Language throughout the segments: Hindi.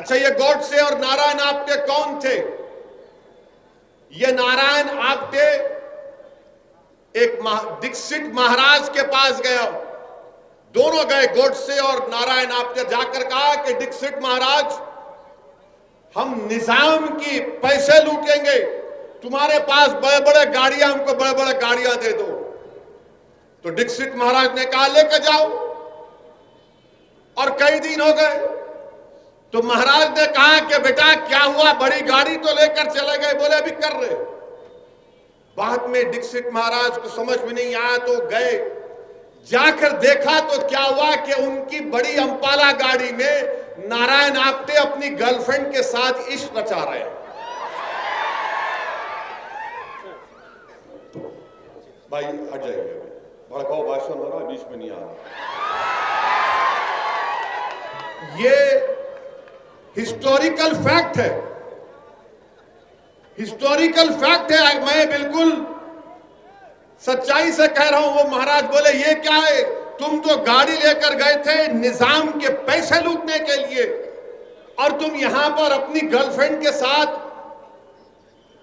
अच्छा, ये गॉडसे और नारायण आप्टे कौन थे? ये नारायण आप्टे एक दीक्षित महाराज के पास गया, दोनों गए, गॉडसे और नारायण आप्टे, जाकर कहा कि दीक्षित महाराज, हम निजाम की पैसे लूटेंगे, तुम्हारे पास बड़े बड़े गाड़ियां, हमको बड़े बड़े गाड़ियां दे दो। तो दीक्षित महाराज ने कहा लेकर जाओ, और कई दिन हो गए। तो महाराज ने कहा कि बेटा क्या हुआ, बड़ी गाड़ी तो लेकर चले गए, बोले अभी कर रहे। बाद में दीक्षित महाराज को समझ में नहीं आया तो गए, जाकर देखा तो क्या हुआ कि उनकी बड़ी अंपाला गाड़ी में नारायण आप्टे अपनी गर्लफ्रेंड के साथ इश्क रचा रहे हैं। भाई हट जाइए, भड़काऊ भाषण हो रहा है, बीच में नहीं आ रहा। ये हिस्टोरिकल फैक्ट है, हिस्टोरिकल फैक्ट है, मैं बिल्कुल सच्चाई से कह रहा हूं। वो महाराज बोले ये क्या है, तुम तो गाड़ी लेकर गए थे निजाम के पैसे लूटने के लिए, और तुम यहां पर अपनी गर्लफ्रेंड के साथ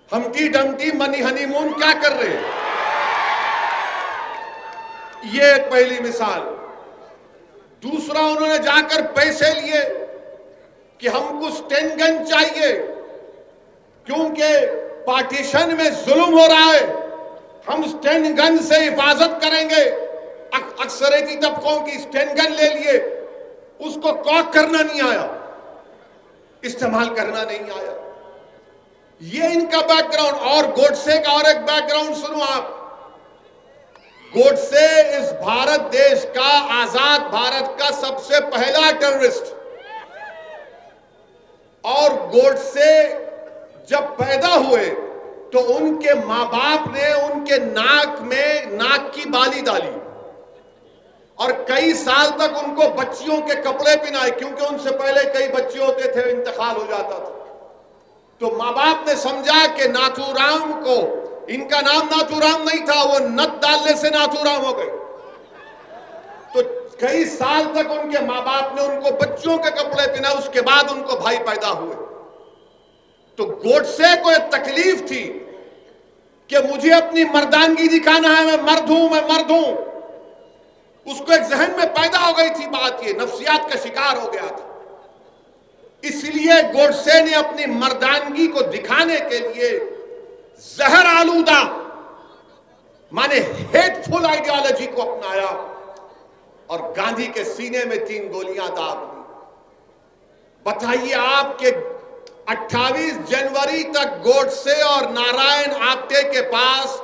हमटी डमटी मनी हनीमून क्या कर रहे हो? ये एक पहली मिसाल। दूसरा, उन्होंने जाकर पैसे लिए कि हमको स्टेन गन चाहिए, क्योंकि पार्टीशन में जुल्म हो रहा है, हम स्टेन गन से हिफाजत करेंगे। अक्सरेती तबकों की स्टेन गन ले लिए, उसको कॉक करना नहीं आया, इस्तेमाल करना नहीं आया। ये इनका बैकग्राउंड। और गोडसे का और एक बैकग्राउंड सुनो आप। गोडसे इस भारत देश का, आजाद भारत का सबसे पहला टेररिस्ट, और गोडसे जब पैदा हुए तो उनके मां बाप ने उनके नाक में नाक की बाली डाली, और कई साल तक उनको बच्चियों के कपड़े पहनाए, क्योंकि उनसे पहले कई बच्चे होते थे, इंतकाल हो जाता था। तो मां बाप ने समझा कि नाथूराम को, इनका नाम नाथूराम नहीं था, वो नत डालने से नाथूराम हो गए। तो कई साल तक उनके मां बाप ने उनको बच्चों के कपड़े पहनाए, उसके बाद उनको भाई पैदा हुए। तो गोडसे को एक तकलीफ थी कि मुझे अपनी मर्दानगी दिखाना है, मैं मर्द हूं, मैं मर्द हूं। उसको एक जहन में पैदा हो गई थी बात, ये नफ्सियात का शिकार हो गया था। इसलिए गोडसे ने अपनी मर्दानगी को दिखाने के लिए जहर आलूदा माने हेटफुल आइडियोलॉजी को अपनाया, और गांधी के सीने में 3 गोलियां दाग दी। बताइए आपके 28 जनवरी तक गोडसे और नारायण आप्टे के पास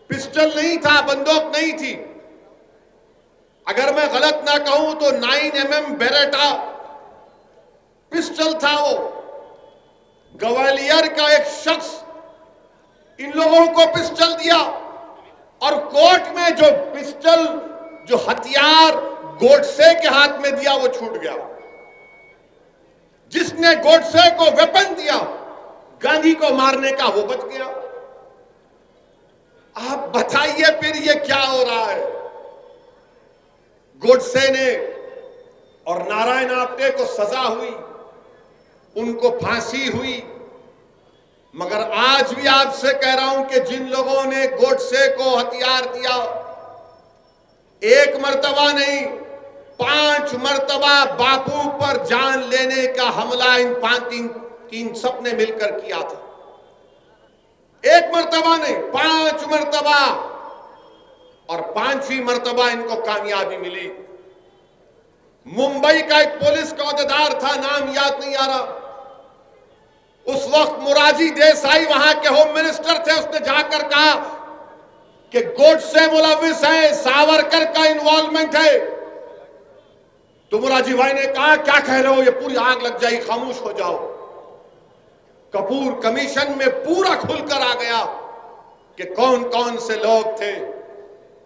पिस्टल नहीं था, बंदूक नहीं थी। अगर मैं गलत ना कहूं तो 9mm बेरेटा पिस्टल था। वो ग्वालियर का एक शख्स इन लोगों को पिस्टल दिया, और कोर्ट में जो पिस्टल, जो हथियार गोडसे के हाथ में दिया, वो छूट गया। जिसने गोडसे को वेपन दिया गांधी को मारने का, वो बच गया। आप बताइए फिर ये क्या हो रहा है? गोडसे ने और नारायण आप्टे को सजा हुई, उनको फांसी हुई, मगर आज भी आपसे कह रहा हूं कि जिन लोगों ने गोडसे को हथियार दिया, एक मर्तबा नहीं 5 मर्तबा बापू पर जान लेने का हमला इन 3 सबने मिलकर किया था। एक मर्तबा नहीं, 5 मर्तबा, और 5वीं मर्तबा इनको कामयाबी मिली। मुंबई का एक पुलिस का अहदेदार था, नाम याद नहीं आ रहा, उस वक्त मोरारजी देसाई वहां के होम मिनिस्टर थे। उसने जाकर कहा कि गोडसे मुलविस है, सावरकर का इन्वॉल्वमेंट है। तो मोरारजी भाई ने कहा क्या कह रहे हो, ये पूरी आग लग जाएगी, खामोश हो जाओ। कपूर कमीशन में पूरा खुलकर आ गया कि कौन कौन से लोग थे।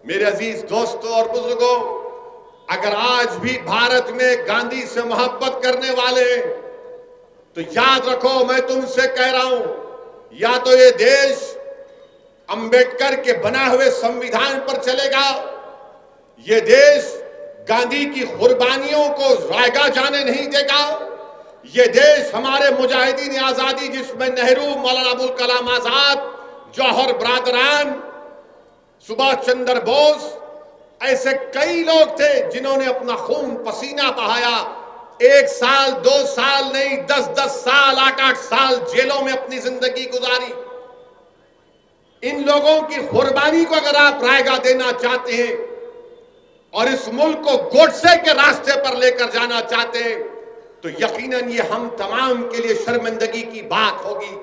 मेरे अजीज दोस्तों और बुजुर्गों, अगर आज भी भारत में गांधी से मोहब्बत करने वाले हैं तो याद रखो, मैं तुमसे कह रहा हूं, या तो ये देश अंबेडकर के बनाए हुए संविधान पर चलेगा, ये देश गांधी की कुर्बानियों को जायगा जाने नहीं देगा, ये देश हमारे मुजाहिदीन आजादी, जिसमें नेहरू, मौलाना अबुल कलाम आजाद, जौहर बरादरान, सुभाष चंद्र बोस, ऐसे कई लोग थे जिन्होंने अपना खून पसीना बहाया। 1 साल 2 साल नहीं, 10-10 साल, 8-8 साल जेलों में अपनी जिंदगी गुजारी। इन लोगों की कुर्बानी को अगर आप रायगा देना चाहते हैं और इस मुल्क को गोडसे के रास्ते पर लेकर जाना चाहते हैं, तो यकीनन ये हम तमाम के लिए शर्मिंदगी की बात होगी